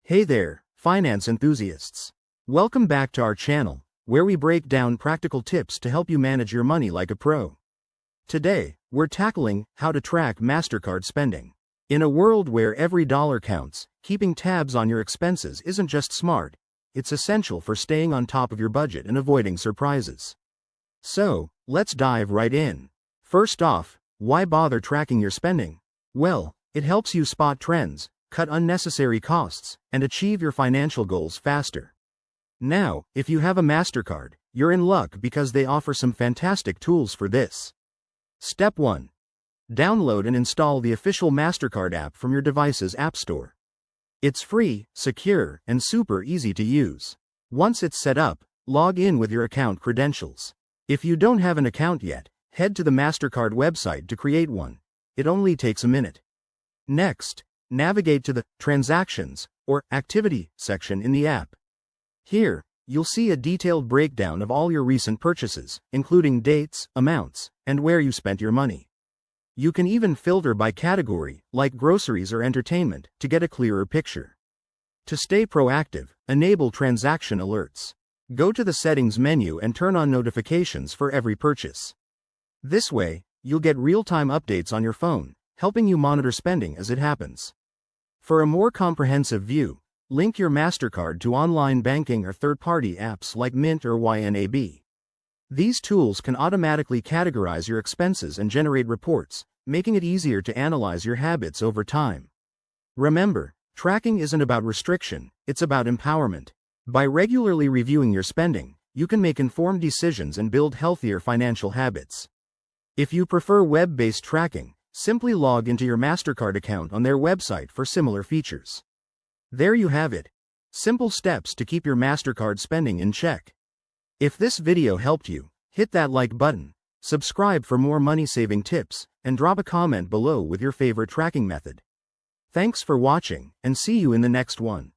Hey there, finance enthusiasts. Welcome back to our channel, where we break down practical tips to help you manage your money like a pro. Today, we're tackling how to track Mastercard spending. In a world where every dollar counts, keeping tabs on your expenses isn't just smart, it's essential for staying on top of your budget and avoiding surprises. So, let's dive right in. First off, why bother tracking your spending? Well, it helps you spot trends, cut unnecessary costs, and achieve your financial goals faster. Now, if you have a Mastercard, you're in luck because they offer some fantastic tools for this. Step 1. Download and install the official Mastercard app from your device's app store. It's free, secure, and super easy to use. Once it's set up, log in with your account credentials. If you don't have an account yet, head to the Mastercard website to create one. It only takes a minute. Next, navigate to the Transactions or Activity section in the app. Here, you'll see a detailed breakdown of all your recent purchases, including dates, amounts, and where you spent your money. You can even filter by category, like groceries or entertainment, to get a clearer picture. To stay proactive, enable transaction alerts. Go to the Settings menu and turn on notifications for every purchase. This way, you'll get real-time updates on your phone, helping you monitor spending as it happens. For a more comprehensive view, link your Mastercard to online banking or third-party apps like Mint or YNAB. These tools can automatically categorize your expenses and generate reports, making it easier to analyze your habits over time. Remember, tracking isn't about restriction, it's about empowerment. By regularly reviewing your spending, you can make informed decisions and build healthier financial habits. If you prefer web-based tracking, simply log into your Mastercard account on their website for similar features. There you have it. Simple steps to keep your Mastercard spending in check. If this video helped you, hit that like button, subscribe for more money-saving tips, and drop a comment below with your favorite tracking method. Thanks for watching, and see you in the next one.